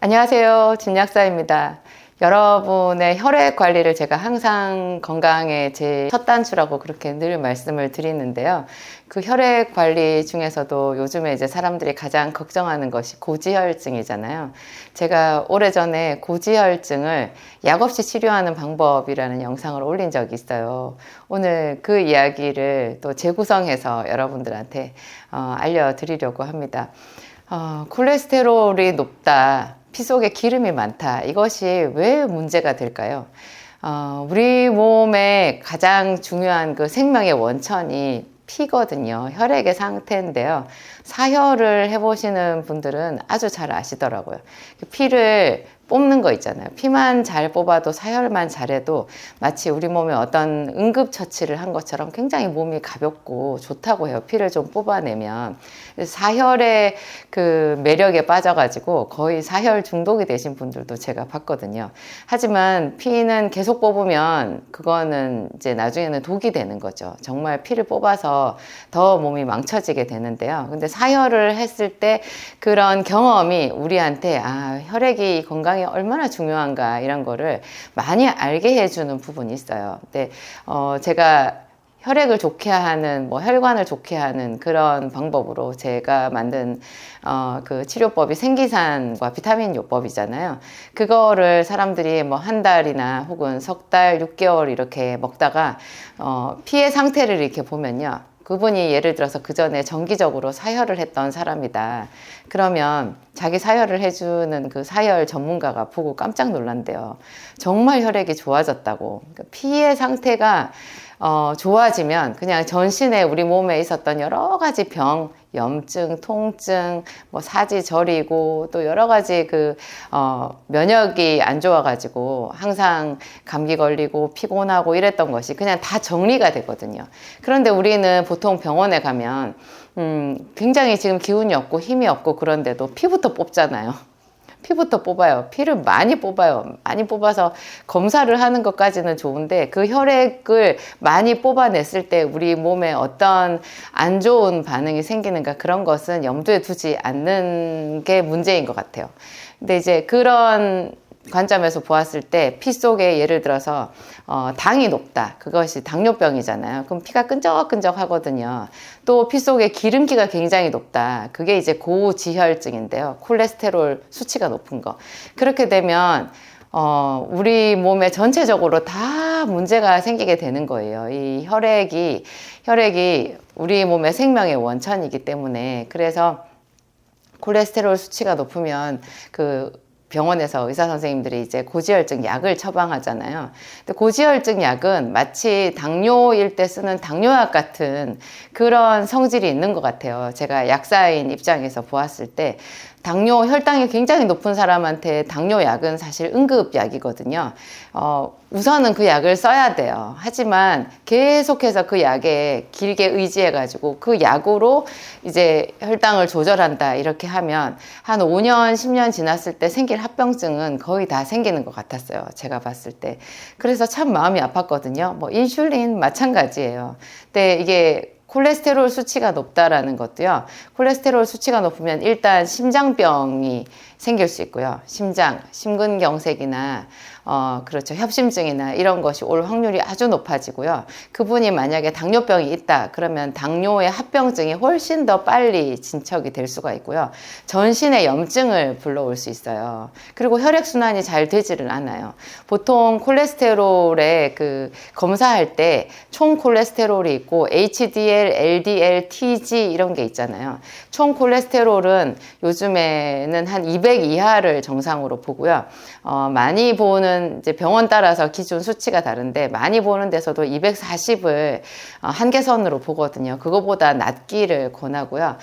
안녕하세요. 진약사입니다. 여러분의 혈액 관리를 제가 항상 건강의 제 첫 단추라고 그렇게 늘 말씀을 드리는데요. 그 혈액 관리 중에서도 요즘에 이제 사람들이 가장 걱정하는 것이 고지혈증이잖아요. 제가 오래전에 고지혈증을 약 없이 치료하는 방법이라는 영상을 올린 적이 있어요. 오늘 그 이야기를 또 재구성해서 여러분들한테 알려드리려고 합니다. 콜레스테롤이 높다. 피 속에 기름이 많다. 이것이 왜 문제가 될까요? 우리 몸의 가장 중요한 그 생명의 원천이 피거든요. 혈액의 상태인데요. 사혈을 해보시는 분들은 아주 잘 아시더라고요. 피를 뽑는 거 있잖아요. 피만 잘 뽑아도 사혈만 잘해도 마치 우리 몸에 어떤 응급처치를 한 것처럼 굉장히 몸이 가볍고 좋다고 해요. 피를 좀 뽑아내면. 사혈의 그 매력에 빠져가지고 거의 사혈 중독이 되신 분들도 제가 봤거든요. 하지만 피는 계속 뽑으면 그거는 이제 나중에는 독이 되는 거죠. 정말 피를 뽑아서 더 몸이 망쳐지게 되는데요. 근데 사혈을 했을 때 그런 경험이 우리한테 혈액이 건강에 얼마나 중요한가 이런 거를 많이 알게 해주는 부분이 있어요. 근데 제가 혈액을 좋게 하는, 혈관을 좋게 하는 그런 방법으로 제가 만든, 그 치료법이 생기산과 비타민 요법이잖아요. 그거를 사람들이 한 달이나 혹은 석 달, 6개월 이렇게 먹다가, 피의 상태를 이렇게 보면요. 그분이 예를 들어서 그 전에 정기적으로 사혈을 했던 사람이다. 그러면 자기 사혈을 해주는 그 사혈 전문가가 보고 깜짝 놀란대요. 정말 혈액이 좋아졌다고. 그러니까 피의 상태가 좋아지면 그냥 전신에 우리 몸에 있었던 여러 가지 병, 염증, 통증, 사지 저리고 또 여러 가지 면역이 안 좋아가지고 항상 감기 걸리고 피곤하고 이랬던 것이 그냥 다 정리가 되거든요. 그런데 우리는 보통 병원에 가면, 굉장히 지금 기운이 없고 힘이 없고 그런데도 피부터 뽑잖아요. 피부터 뽑아요. 피를 많이 뽑아요. 많이 뽑아서 검사를 하는 것까지는 좋은데 그 혈액을 많이 뽑아냈을 때 우리 몸에 어떤 안 좋은 반응이 생기는가 그런 것은 염두에 두지 않는 게 문제인 것 같아요. 근데 이제 그런 관점에서 보았을 때 피 속에 예를 들어서 당이 높다. 그것이 당뇨병이잖아요. 그럼 피가 끈적끈적 하거든요. 또 피 속에 기름기가 굉장히 높다. 그게 이제 고지혈증인데요. 콜레스테롤 수치가 높은 거. 그렇게 되면 우리 몸에 전체적으로 다 문제가 생기게 되는 거예요. 이 혈액이 우리 몸의 생명의 원천이기 때문에. 그래서 콜레스테롤 수치가 높으면 병원에서 의사 선생님들이 이제 고지혈증 약을 처방하잖아요. 근데 고지혈증 약은 마치 당뇨일 때 쓰는 당뇨약 같은 그런 성질이 있는 것 같아요. 제가 약사인 입장에서 보았을 때 당뇨 혈당이 굉장히 높은 사람한테 당뇨약은 사실 응급약이거든요. 우선은 그 약을 써야 돼요. 하지만 계속해서 그 약에 길게 의지해가지고 그 약으로 이제 혈당을 조절한다 이렇게 하면 한 5년, 10년 지났을 때 생길 합병증은 거의 다 생기는 것 같았어요. 제가 봤을 때. 그래서 참 마음이 아팠거든요. 인슐린 마찬가지예요. 근데 이게 콜레스테롤 수치가 높다라는 것도요. 콜레스테롤 수치가 높으면 일단 심장병이 생길 수 있고요. 심근경색이나 그렇죠. 협심증이나 이런 것이 올 확률이 아주 높아지고요. 그분이 만약에 당뇨병이 있다. 그러면 당뇨의 합병증이 훨씬 더 빨리 진척이 될 수가 있고요. 전신에 염증을 불러올 수 있어요. 그리고 혈액순환이 잘 되지를 않아요. 보통 콜레스테롤에 검사할 때 총 콜레스테롤이 있고 HDL, LDL, TG 이런 게 있잖아요. 총 콜레스테롤은 요즘에는 한 200 이하를 정상으로 보고요. 많이 보는 이제 병원 따라서 기준 수치가 다른데 많이 보는 데서도 240을 한계선으로 보거든요. 그거보다 낮기를 권하고요.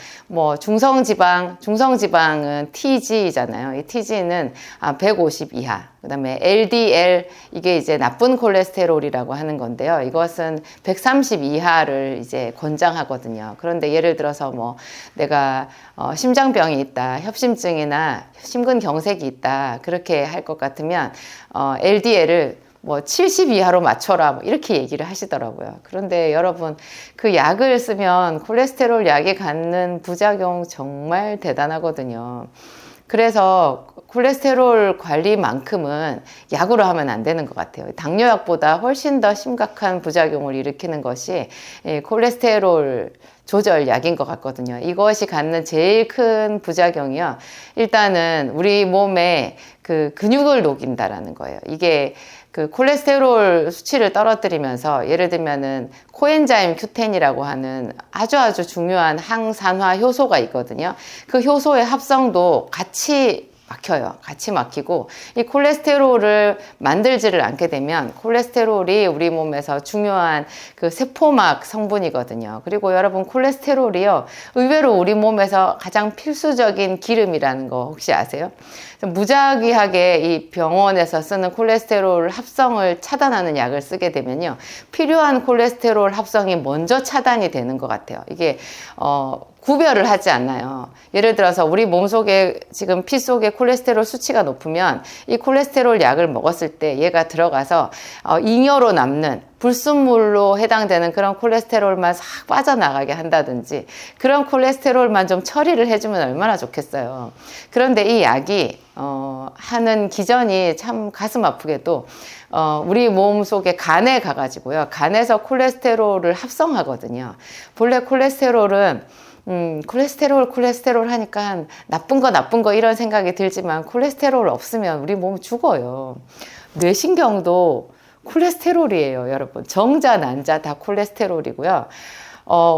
중성지방은 TG잖아요. 이 TG는 150 이하. 그다음에 LDL 이게 이제 나쁜 콜레스테롤이라고 하는 건데요. 이것은 130 이하를 이제 권장하거든요. 그런데 예를 들어서 내가 심장병이 있다, 협심증이나 심근경색이 있다 그렇게 할 것 같으면 LDL을 70 이하로 맞춰라 이렇게 얘기를 하시더라고요. 그런데 여러분 그 약을 쓰면 콜레스테롤 약이 갖는 부작용 정말 대단하거든요. 그래서 콜레스테롤 관리만큼은 약으로 하면 안 되는 것 같아요. 당뇨약보다 훨씬 더 심각한 부작용을 일으키는 것이 콜레스테롤 조절 약인 것 같거든요. 이것이 갖는 제일 큰 부작용이요. 일단은 우리 몸에 그 근육을 녹인다라는 거예요. 이게 그 콜레스테롤 수치를 떨어뜨리면서 예를 들면은 코엔자임 Q10이라고 하는 아주 중요한 항산화 효소가 있거든요. 그 효소의 합성도 같이 막혀요. 같이 막히고 이 콜레스테롤을 만들지를 않게 되면 콜레스테롤이 우리 몸에서 중요한 그 세포막 성분이거든요. 그리고 여러분 콜레스테롤이요. 의외로 우리 몸에서 가장 필수적인 기름이라는 거 혹시 아세요? 무작위하게 이 병원에서 쓰는 콜레스테롤 합성을 차단하는 약을 쓰게 되면요. 필요한 콜레스테롤 합성이 먼저 차단이 되는 것 같아요. 이게 구별을 하지 않나요? 예를 들어서 우리 몸속에 지금 피 속에 콜레스테롤 수치가 높으면 이 콜레스테롤 약을 먹었을 때 얘가 들어가서 잉여로 남는 불순물로 해당되는 그런 콜레스테롤만 싹 빠져나가게 한다든지 그런 콜레스테롤만 좀 처리를 해주면 얼마나 좋겠어요. 그런데 이 약이 하는 기전이 참 가슴 아프게도 우리 몸 속에 간에 가가지고요. 간에서 콜레스테롤을 합성하거든요. 본래 콜레스테롤은 콜레스테롤 하니까 나쁜 거 이런 생각이 들지만 콜레스테롤 없으면 우리 몸 죽어요. 뇌신경도 콜레스테롤이에요, 여러분. 정자, 난자 다 콜레스테롤이고요.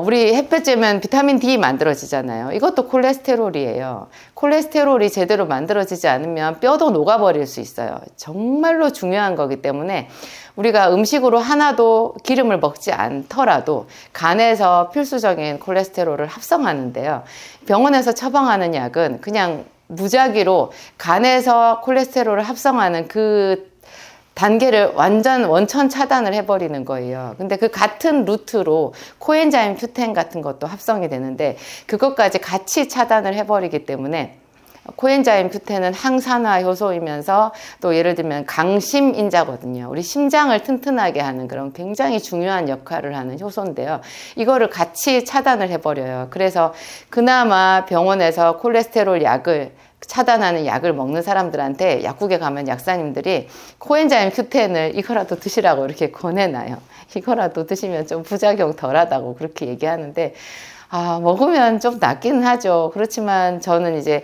우리 햇볕 쬐면 비타민 D 만들어지잖아요. 이것도 콜레스테롤이에요. 콜레스테롤이 제대로 만들어지지 않으면 뼈도 녹아버릴 수 있어요. 정말로 중요한 거기 때문에 우리가 음식으로 하나도 기름을 먹지 않더라도 간에서 필수적인 콜레스테롤을 합성하는데요. 병원에서 처방하는 약은 그냥 무작위로 간에서 콜레스테롤을 합성하는 그 단계를 완전 원천 차단을 해버리는 거예요. 근데 그 같은 루트로 코엔자임 Q10 같은 것도 합성이 되는데 그것까지 같이 차단을 해버리기 때문에 코엔자임 Q10은 항산화 효소이면서 또 예를 들면 강심인자거든요. 우리 심장을 튼튼하게 하는 그런 굉장히 중요한 역할을 하는 효소인데요. 이거를 같이 차단을 해버려요. 그래서 그나마 병원에서 콜레스테롤 약을 차단하는 약을 먹는 사람들한테 약국에 가면 약사님들이 코엔자임 Q10을 이거라도 드시라고 이렇게 권해놔요. 이거라도 드시면 좀 부작용 덜하다고 그렇게 얘기하는데 먹으면 좀 낫기는 하죠. 그렇지만 저는 이제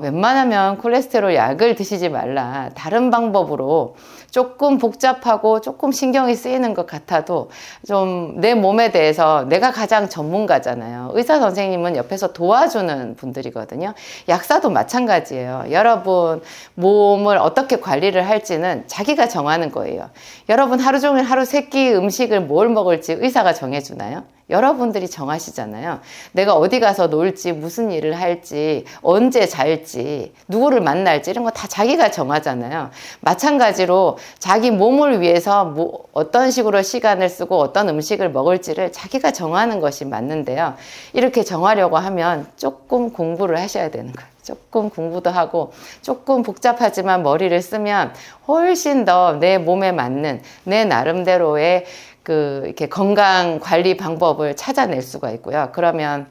웬만하면 콜레스테롤 약을 드시지 말라. 다른 방법으로 조금 복잡하고 조금 신경이 쓰이는 것 같아도 좀 내 몸에 대해서 내가 가장 전문가잖아요. 의사 선생님은 옆에서 도와주는 분들이거든요. 약사도 마찬가지예요. 여러분 몸을 어떻게 관리를 할지는 자기가 정하는 거예요. 여러분 하루 종일 하루 세 끼 음식을 뭘 먹을지 의사가 정해주나요? 여러분들이 정하시잖아요. 내가 어디 가서 놀지, 무슨 일을 할지, 언제 잘지, 누구를 만날지 이런 거 다 자기가 정하잖아요. 마찬가지로 자기 몸을 위해서 어떤 식으로 시간을 쓰고 어떤 음식을 먹을지를 자기가 정하는 것이 맞는데요. 이렇게 정하려고 하면 조금 공부를 하셔야 되는 거예요. 조금 공부도 하고 조금 복잡하지만 머리를 쓰면 훨씬 더 내 몸에 맞는 내 나름대로의 이렇게 건강 관리 방법을 찾아낼 수가 있고요. 그러면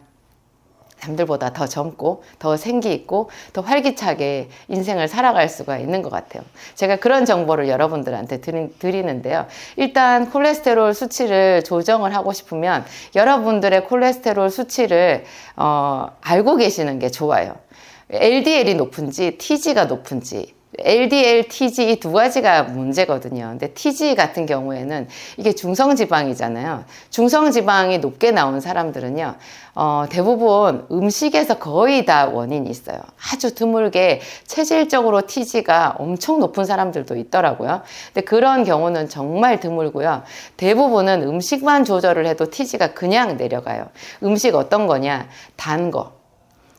남들보다 더 젊고 더 생기 있고 더 활기차게 인생을 살아갈 수가 있는 것 같아요. 제가 그런 정보를 여러분들한테 드리는데요. 일단 콜레스테롤 수치를 조정을 하고 싶으면 여러분들의 콜레스테롤 수치를 알고 계시는 게 좋아요. LDL이 높은지 TG가 높은지 LDL, TG 이 두 가지가 문제거든요. 근데 TG 같은 경우에는 이게 중성지방이잖아요. 중성지방이 높게 나온 사람들은요, 대부분 음식에서 거의 다 원인이 있어요. 아주 드물게 체질적으로 TG가 엄청 높은 사람들도 있더라고요. 근데 그런 경우는 정말 드물고요. 대부분은 음식만 조절을 해도 TG가 그냥 내려가요. 음식 어떤 거냐? 단 거.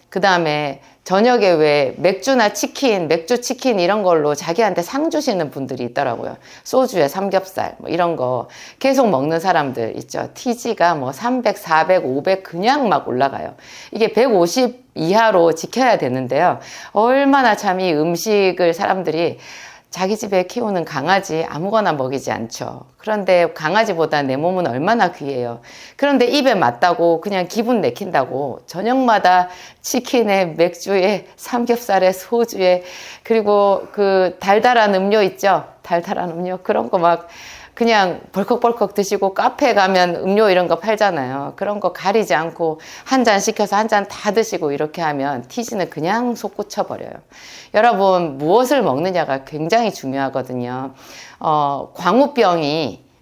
그 다음에 저녁에 왜 맥주나 치킨, 맥주 치킨 이런 걸로 자기한테 상 주시는 분들이 있더라고요. 소주에 삼겹살 뭐 이런 거 계속 먹는 사람들 있죠. TG가 뭐 300, 400, 500 그냥 막 올라가요. 이게 150 이하로 지켜야 되는데요. 얼마나 참 이 음식을 사람들이 자기 집에 키우는 강아지 아무거나 먹이지 않죠. 그런데 강아지보다 내 몸은 얼마나 귀해요. 그런데 입에 맞다고 그냥 기분 내킨다고 저녁마다 치킨에 맥주에 삼겹살에 소주에 그리고 그 달달한 음료 있죠. 달달한 음료 그런 거 막 그냥 벌컥벌컥 드시고 카페 가면 음료 이런 거 팔잖아요. 그런 거 가리지 않고 한 잔 시켜서 한 잔 다 드시고 이렇게 하면 TG는 그냥 솟구쳐 버려요. 여러분 무엇을 먹느냐가 굉장히 중요하거든요.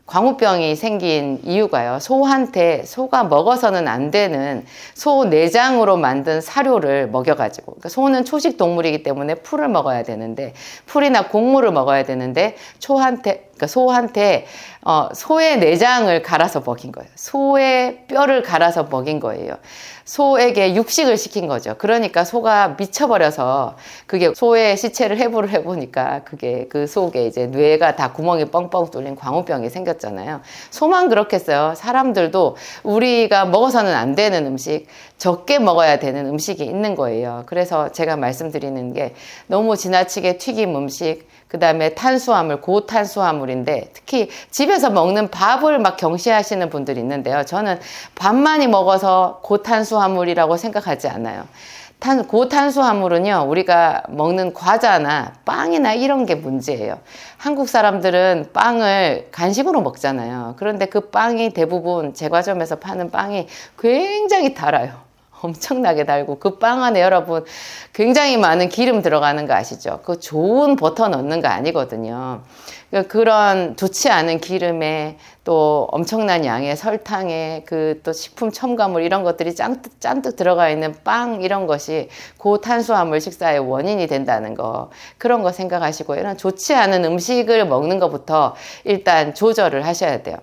광우병이 생긴 이유가요. 소가 먹어서는 안 되는 소 내장으로 만든 사료를 먹여가지고, 그러니까 소는 초식 동물이기 때문에 풀을 먹어야 되는데, 풀이나 곡물을 먹어야 되는데, 소한테 소의 내장을 갈아서 먹인 거예요. 소의 뼈를 갈아서 먹인 거예요. 소에게 육식을 시킨 거죠. 그러니까 소가 미쳐버려서 그게 소의 시체를 해부를 해보니까 그게 그 속에 이제 뇌가 다 구멍이 뻥뻥 뚫린 광우병이 생겼잖아요. 소만 그렇겠어요. 사람들도 우리가 먹어서는 안 되는 음식, 적게 먹어야 되는 음식이 있는 거예요. 그래서 제가 말씀드리는 게 너무 지나치게 튀김 음식, 그 다음에 탄수화물, 고탄수화물인데 특히 집에서 먹는 밥을 막 경시하시는 분들이 있는데요. 저는 밥 많이 먹어서 고탄수화물이라고 생각하지 않아요. 고탄수화물은요, 우리가 먹는 과자나 빵이나 이런 게 문제예요. 한국 사람들은 빵을 간식으로 먹잖아요. 그런데 그 빵이 대부분 제과점에서 파는 빵이 굉장히 달아요. 엄청나게 달고 그 빵 안에 여러분 굉장히 많은 기름 들어가는 거 아시죠? 그 좋은 버터 넣는 거 아니거든요. 그런 좋지 않은 기름에 또 엄청난 양의 설탕에 그 또 식품 첨가물 이런 것들이 잔뜩 들어가 있는 빵 이런 것이 고탄수화물 식사의 원인이 된다는 거, 그런 거 생각하시고 이런 좋지 않은 음식을 먹는 것부터 일단 조절을 하셔야 돼요.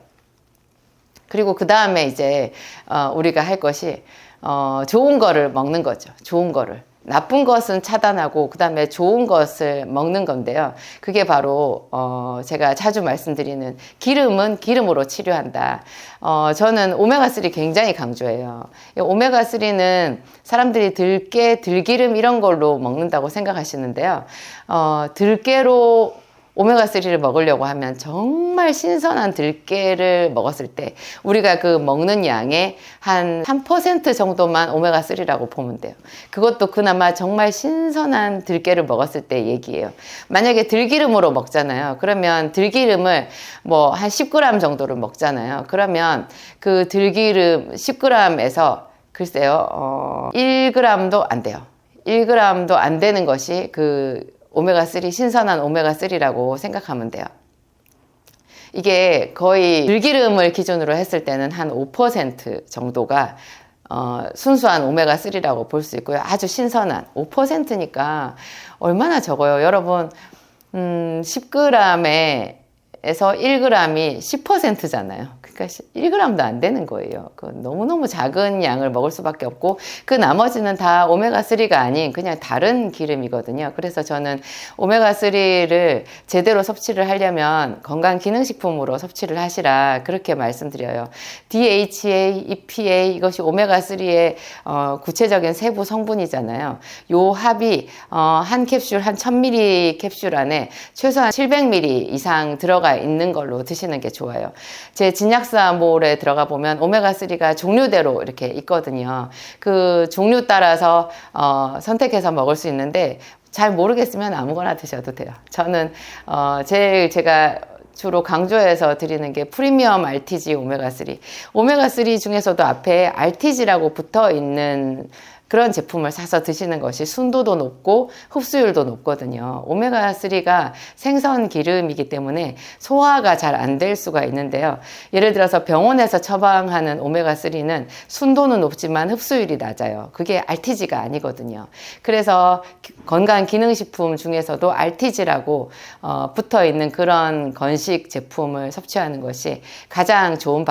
그리고 그 다음에 이제 우리가 할 것이 좋은 거를 먹는 거죠. 좋은 거를. 나쁜 것은 차단하고 그 다음에 좋은 것을 먹는 건데요. 그게 바로 제가 자주 말씀드리는 기름은 기름으로 치료한다. 저는 오메가3 굉장히 강조해요. 오메가3는 사람들이 들기름 이런 걸로 먹는다고 생각하시는데요. 들깨로 오메가3를 먹으려고 하면 정말 신선한 들깨를 먹었을 때 우리가 그 먹는 양의 한 3% 정도만 오메가3라고 보면 돼요. 그것도 그나마 정말 신선한 들깨를 먹었을 때 얘기예요. 만약에 들기름으로 먹잖아요. 그러면 들기름을 뭐 한 10g 정도를 먹잖아요. 그러면 그 들기름 10g에서 글쎄요, 1g도 안 돼요. 1g도 안 되는 것이 그 오메가3, 신선한 오메가3라고 생각하면 돼요. 이게 거의 들기름을 기준으로 했을 때는 한 5% 정도가 순수한 오메가3라고 볼 수 있고요. 아주 신선한 5%니까 얼마나 적어요. 여러분 10g에서 1g이 10%잖아요. 그러니까 1g도 안 되는 거예요. 너무너무 작은 양을 먹을 수밖에 없고 그 나머지는 다 오메가3가 아닌 그냥 다른 기름이거든요. 그래서 저는 오메가3를 제대로 섭취를 하려면 건강기능식품으로 섭취를 하시라 그렇게 말씀드려요. DHA, EPA 이것이 오메가3의 구체적인 세부 성분이잖아요. 요 합이 한 캡슐, 한 1000ml 캡슐 안에 최소한 700ml 이상 들어가 있는 걸로 드시는 게 좋아요. 제 진약사몰에 들어가 보면 오메가3가 종류대로 이렇게 있거든요. 그 종류 따라서 선택해서 먹을 수 있는데 잘 모르겠으면 아무거나 드셔도 돼요. 저는 제가 주로 강조해서 드리는 게 프리미엄 RTG 오메가3. 오메가3 중에서도 앞에 RTG라고 붙어 있는 그런 제품을 사서 드시는 것이 순도도 높고 흡수율도 높거든요. 오메가3가 생선 기름이기 때문에 소화가 잘 안 될 수가 있는데요. 예를 들어서 병원에서 처방하는 오메가3는 순도는 높지만 흡수율이 낮아요. 그게 RTG가 아니거든요. 그래서 건강기능식품 중에서도 RTG라고 붙어 있는 그런 건식 제품을 섭취하는 것이 가장 좋은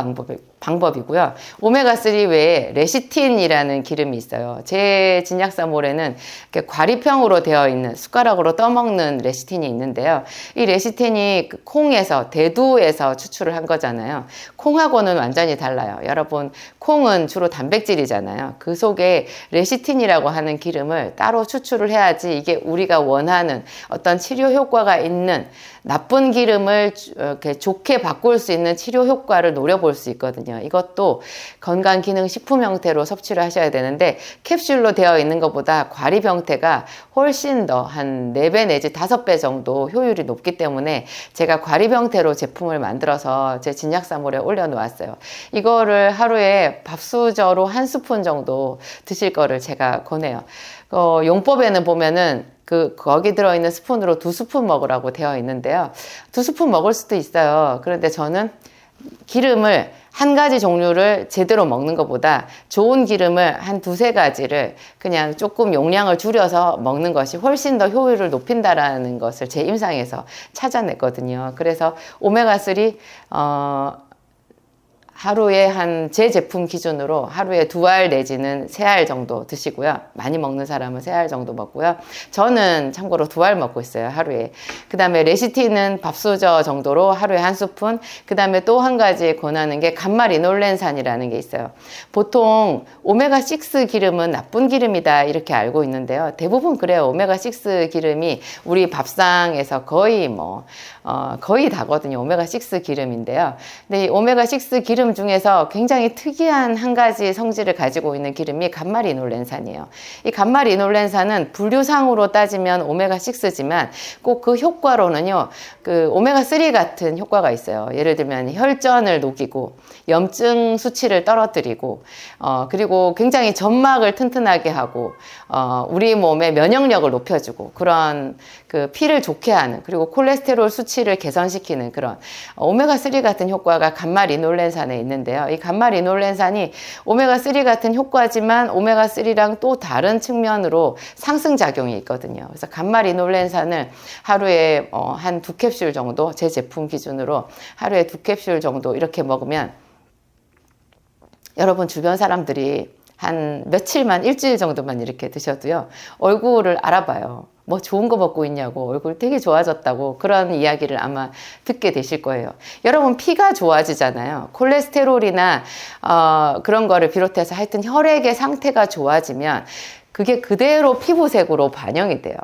방법이고요. 오메가3 외에 레시틴이라는 기름이 있어요. 제 진약사몰에는 이렇게 과립형으로 되어 있는 숟가락으로 떠먹는 레시틴이 있는데요. 이 레시틴이 콩에서, 대두에서 추출을 한 거잖아요. 콩하고는 완전히 달라요. 여러분, 콩은 주로 단백질이잖아요. 그 속에 레시틴이라고 하는 기름을 따로 추출을 해야지 이게 우리가 원하는 어떤 치료 효과가 있는 나쁜 기름을 이렇게 좋게 바꿀 수 있는 치료 효과를 노려볼 수 있거든요. 이것도 건강기능식품 형태로 섭취를 하셔야 되는데 캡슐로 되어 있는 것보다 과립 형태가 훨씬 더 한 4배 내지 5배 정도 효율이 높기 때문에 제가 과립 형태로 제품을 만들어서 제 진약사몰에 올려놓았어요. 이거를 하루에 밥수저로 1스푼 정도 드실 거를 제가 권해요. 용법에는 보면은 거기 들어있는 스푼으로 2스푼 먹으라고 되어 있는데요. 2스푼 먹을 수도 있어요. 그런데 저는 기름을 한 가지 종류를 제대로 먹는 것보다 좋은 기름을 한 2-3가지를 그냥 조금 용량을 줄여서 먹는 것이 훨씬 더 효율을 높인다라는 것을 제 임상에서 찾아냈거든요. 그래서 오메가3, 하루에 제 제품 기준으로 하루에 2알 내지는 3알 정도 드시고요. 많이 먹는 사람은 3알 정도 먹고요. 저는 참고로 2알 먹고 있어요, 하루에. 그 다음에 레시틴은 밥수저 정도로 하루에 1스푼. 그 다음에 또 한 가지 권하는 게 감마리놀렌산이라는 게 있어요. 보통 오메가6 기름은 나쁜 기름이다 이렇게 알고 있는데요. 대부분 그래요. 오메가6 기름이 우리 밥상에서 거의 거의 다거든요. 오메가6 기름인데요. 근데 이 오메가6 기름 중에서 굉장히 특이한 한 가지 성질을 가지고 있는 기름이 감마리놀렌산이에요. 이 감마리놀렌산은 분류상으로 따지면 오메가6지만 꼭 그 효과로는요, 오메가3 같은 효과가 있어요. 예를 들면 혈전을 녹이고 염증 수치를 떨어뜨리고 그리고 굉장히 점막을 튼튼하게 하고 우리 몸의 면역력을 높여주고 그런 피를 좋게 하는, 그리고 콜레스테롤 수치를 개선시키는 그런 오메가3 같은 효과가 감마리놀렌산에 있는데요. 이 감마리놀렌산이 오메가3 같은 효과지만 오메가3랑 또 다른 측면으로 상승작용이 있거든요. 그래서 감마리놀렌산을 하루에 한 2캡슐 정도, 제 제품 기준으로 하루에 2캡슐 정도 이렇게 먹으면 여러분 주변 사람들이 한 며칠만, 일주일 정도만 이렇게 드셔도요, 얼굴을 알아봐요. 뭐 좋은 거 먹고 있냐고, 얼굴 되게 좋아졌다고, 그런 이야기를 아마 듣게 되실 거예요. 여러분, 피가 좋아지잖아요. 콜레스테롤이나 그런 거를 비롯해서 하여튼 혈액의 상태가 좋아지면 그게 그대로 피부색으로 반영이 돼요.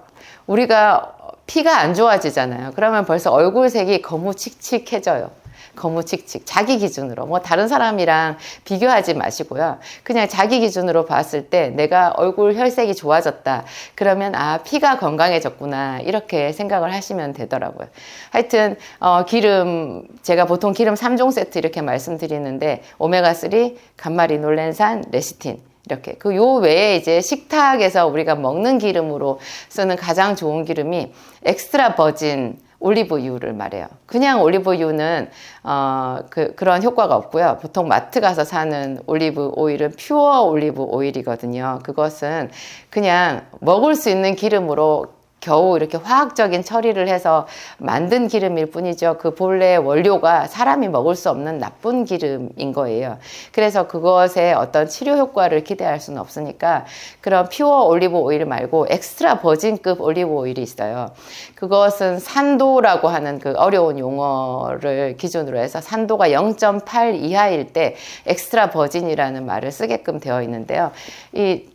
우리가 피가 안 좋아지잖아요. 그러면 벌써 얼굴색이 거무칙칙해져요. 거무칙칙. 자기 기준으로. 뭐 다른 사람이랑 비교하지 마시고요. 그냥 자기 기준으로 봤을 때 내가 얼굴 혈색이 좋아졌다. 그러면 피가 건강해졌구나. 이렇게 생각을 하시면 되더라고요. 하여튼 기름, 제가 보통 기름 3종 세트 이렇게 말씀드리는데 오메가3, 감마리놀렌산, 레시틴. 이렇게. 요 외에 이제 식탁에서 우리가 먹는 기름으로 쓰는 가장 좋은 기름이 엑스트라 버진 올리브유를 말해요. 그냥 올리브유는 그런 효과가 없고요. 보통 마트 가서 사는 올리브 오일은 퓨어 올리브 오일이거든요. 그것은 그냥 먹을 수 있는 기름으로 겨우 이렇게 화학적인 처리를 해서 만든 기름일 뿐이죠. 그 본래 원료가 사람이 먹을 수 없는 나쁜 기름인 거예요. 그래서 그것에 어떤 치료 효과를 기대할 수는 없으니까 그런 퓨어 올리브 오일 말고 엑스트라 버진급 올리브 오일이 있어요. 그것은 산도라고 하는 그 어려운 용어를 기준으로 해서 산도가 0.8 이하일 때 엑스트라 버진이라는 말을 쓰게끔 되어 있는데요.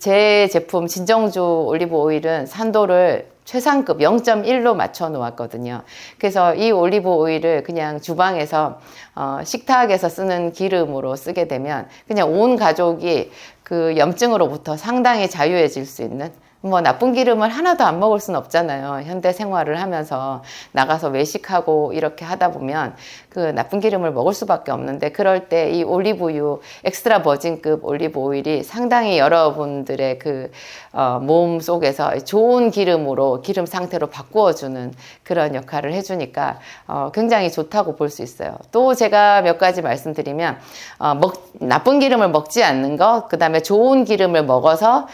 제 제품 진정주 올리브 오일은 산도를 최상급 0.1로 맞춰 놓았거든요. 그래서 이 올리브 오일을 그냥 주방에서 식탁에서 쓰는 기름으로 쓰게 되면 그냥 온 가족이 그 염증으로부터 상당히 자유해질 수 있는, 뭐 나쁜 기름을 하나도 안 먹을 수는 없잖아요. 현대 생활을 하면서 나가서 외식하고 이렇게 하다 보면 그 나쁜 기름을 먹을 수밖에 없는데, 그럴 때 이 올리브유 엑스트라 버진급 올리브 오일이 상당히 여러분들의 몸 속에서 좋은 기름으로, 기름 상태로 바꾸어주는 그런 역할을 해주니까 굉장히 좋다고 볼 수 있어요. 또 제가 몇 가지 말씀드리면 나쁜 기름을 먹지 않는 것, 그 다음에 좋은 기름을 먹어서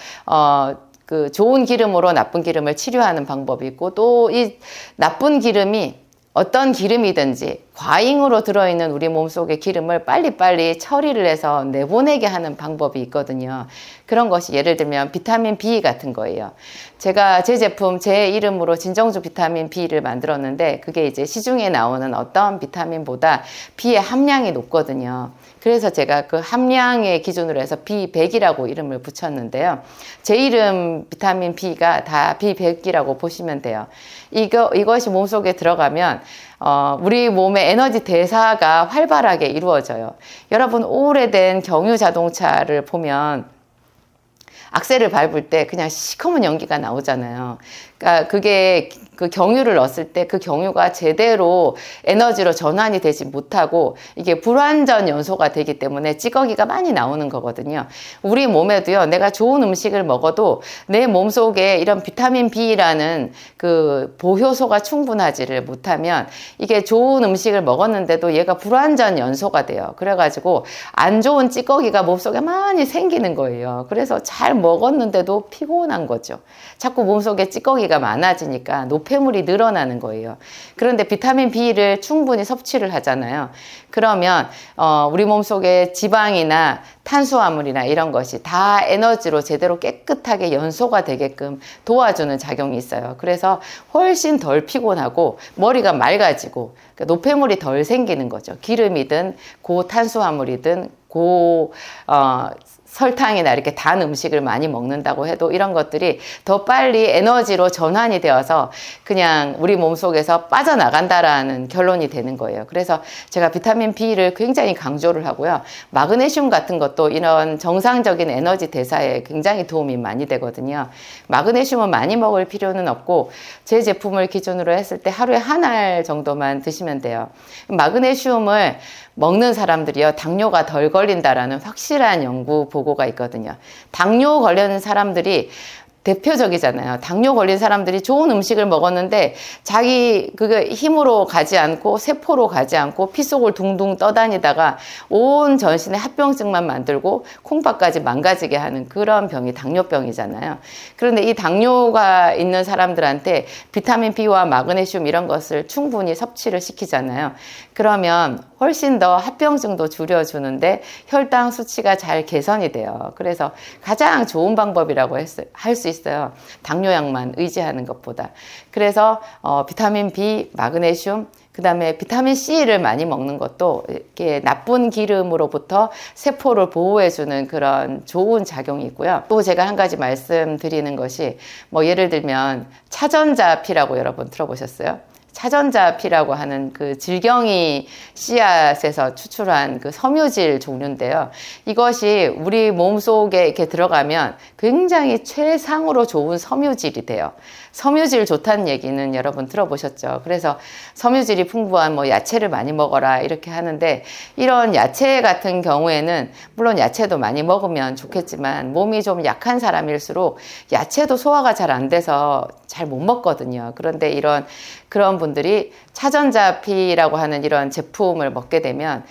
그 좋은 기름으로 나쁜 기름을 치료하는 방법이 있고, 또 이 나쁜 기름이 어떤 기름이든지 과잉으로 들어있는 우리 몸속의 기름을 빨리빨리 처리를 해서 내보내게 하는 방법이 있거든요. 그런 것이 예를 들면 비타민 B 같은 거예요. 제가 제 제품 제 이름으로 진정주 비타민 B를 만들었는데 그게 이제 시중에 나오는 어떤 비타민보다 B의 함량이 높거든요. 그래서 제가 그 함량의 기준으로 해서 B100이라고 이름을 붙였는데요. 제 이름 비타민 B가 다 B100이라고 보시면 돼요. 이것이 몸속에 들어가면 우리 몸의 에너지 대사가 활발하게 이루어져요. 여러분 오래된 경유 자동차를 보면 악셀을 밟을 때 그냥 시커먼 연기가 나오잖아요. 그러니까 그게 그 경유를 넣었을 때 그 경유가 제대로 에너지로 전환이 되지 못하고 이게 불완전 연소가 되기 때문에 찌꺼기가 많이 나오는 거거든요. 우리 몸에도요, 내가 좋은 음식을 먹어도 내 몸속에 이런 비타민 B라는 그 보효소가 충분하지를 못하면 이게 좋은 음식을 먹었는데도 얘가 불완전 연소가 돼요. 그래가지고 안 좋은 찌꺼기가 몸속에 많이 생기는 거예요. 그래서 잘 먹었는데도 피곤한 거죠. 자꾸 몸속에 찌꺼기가 많아지니까 노폐물이 늘어나는 거예요. 그런데 비타민 B를 충분히 섭취를 하잖아요. 그러면 우리 몸속에 지방이나 탄수화물이나 이런 것이 다 에너지로 제대로 깨끗하게 연소가 되게끔 도와주는 작용이 있어요. 그래서 훨씬 덜 피곤하고 머리가 맑아지고 노폐물이 덜 생기는 거죠. 기름이든 고탄수화물이든 설탕이나 이렇게 단 음식을 많이 먹는다고 해도 이런 것들이 더 빨리 에너지로 전환이 되어서 그냥 우리 몸속에서 빠져나간다라는 결론이 되는 거예요. 그래서 제가 비타민 B를 굉장히 강조를 하고요. 마그네슘 같은 것도 이런 정상적인 에너지 대사에 굉장히 도움이 많이 되거든요. 마그네슘은 많이 먹을 필요는 없고 제 제품을 기준으로 했을 때 하루에 한 알 정도만 드시면 돼요. 마그네슘을 먹는 사람들이요, 당뇨가 덜 걸린다라는 확실한 연구 보고가 있거든요. 당뇨 걸리는 사람들이 대표적이잖아요. 당뇨 걸린 사람들이 좋은 음식을 먹었는데 자기 그게 힘으로 가지 않고 세포로 가지 않고 피 속을 둥둥 떠다니다가 온 전신에 합병증만 만들고 콩팥까지 망가지게 하는 그런 병이 당뇨병이잖아요. 그런데 이 당뇨가 있는 사람들한테 비타민 B와 마그네슘 이런 것을 충분히 섭취를 시키잖아요. 그러면 훨씬 더 합병증도 줄여주는데 혈당 수치가 잘 개선이 돼요. 그래서 가장 좋은 방법이라고 할 수 있어요. 당뇨약만 의지하는 것보다. 그래서 비타민 B, 마그네슘, 그 다음에 비타민 C를 많이 먹는 것도 이렇게 나쁜 기름으로부터 세포를 보호해주는 그런 좋은 작용이 있고요. 또 제가 한 가지 말씀드리는 것이 예를 들면 차전자 피라고 여러분 들어보셨어요? 차전자 피라고 하는 그 질경이 씨앗에서 추출한 그 섬유질 종류인데요. 이것이 우리 몸속에 이렇게 들어가면 굉장히 최상으로 좋은 섬유질이 돼요. 섬유질 좋다는 얘기는 여러분 들어보셨죠? 그래서 섬유질이 풍부한 야채를 많이 먹어라 이렇게 하는데 이런 야채 같은 경우에는 물론 야채도 많이 먹으면 좋겠지만 몸이 좀 약한 사람일수록 야채도 소화가 잘 안 돼서 잘 못 먹거든요. 그런데 그런 분들이 차전자피라고 하는 이런 제품을 먹게 되면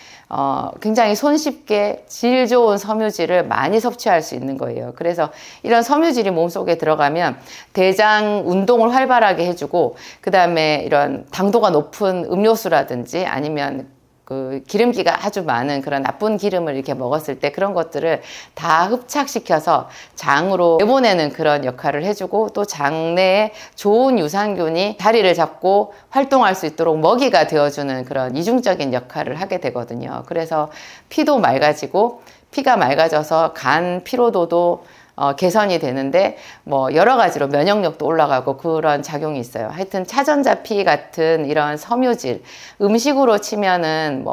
굉장히 손쉽게 질 좋은 섬유질을 많이 섭취할 수 있는 거예요. 그래서 이런 섬유질이 몸속에 들어가면 대장 운동을 활발하게 해주고 그 다음에 이런 당도가 높은 음료수라든지 아니면 그 기름기가 아주 많은 그런 나쁜 기름을 이렇게 먹었을 때 그런 것들을 다 흡착시켜서 장으로 내보내는 그런 역할을 해주고 또 장내에 좋은 유산균이 자리를 잡고 활동할 수 있도록 먹이가 되어주는 그런 이중적인 역할을 하게 되거든요. 그래서 피도 맑아지고 피가 맑아져서 간 피로도도 개선이 되는데 여러 가지로 면역력도 올라가고 그런 작용이 있어요. 하여튼 차전자피 같은 이런 섬유질 음식으로 치면은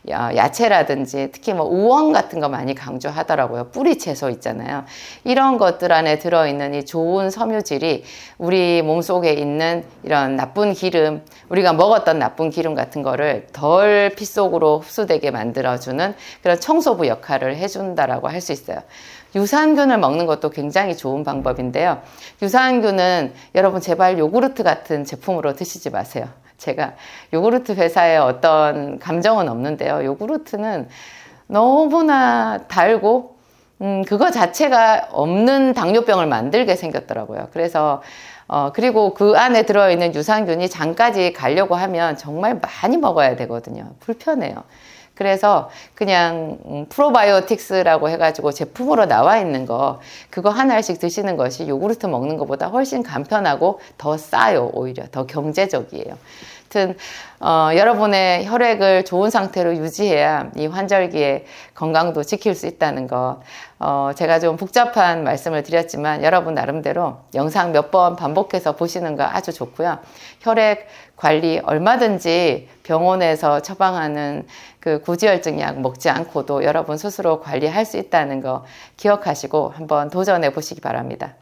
야채라든지 특히 우엉 같은 거 많이 강조하더라고요. 뿌리 채소 있잖아요. 이런 것들 안에 들어있는 이 좋은 섬유질이 우리 몸속에 있는 이런 나쁜 기름, 우리가 먹었던 나쁜 기름 같은 거를 덜 피 속으로 흡수되게 만들어주는 그런 청소부 역할을 해준다라고 할 수 있어요. 유산균을 먹는 것도 굉장히 좋은 방법인데요. 유산균은 여러분 제발 요구르트 같은 제품으로 드시지 마세요. 제가 요구르트 회사에 어떤 감정은 없는데요. 요구르트는 너무나 달고 그거 자체가 없는 당뇨병을 만들게 생겼더라고요. 그래서 그리고 그 안에 들어있는 유산균이 장까지 가려고 하면 정말 많이 먹어야 되거든요. 불편해요. 그래서 그냥 프로바이오틱스라고 해가지고 제품으로 나와 있는 거 그거 하나씩 드시는 것이 요구르트 먹는 것보다 훨씬 간편하고 더 싸요. 오히려 더 경제적이에요. 하여튼 여러분의 혈액을 좋은 상태로 유지해야 이 환절기에 건강도 지킬 수 있다는 거 제가 좀 복잡한 말씀을 드렸지만 여러분 나름대로 영상 몇 번 반복해서 보시는 거 아주 좋고요. 혈액 관리 얼마든지 병원에서 처방하는 그 고지혈증 약 먹지 않고도 여러분 스스로 관리할 수 있다는 거 기억하시고 한번 도전해 보시기 바랍니다.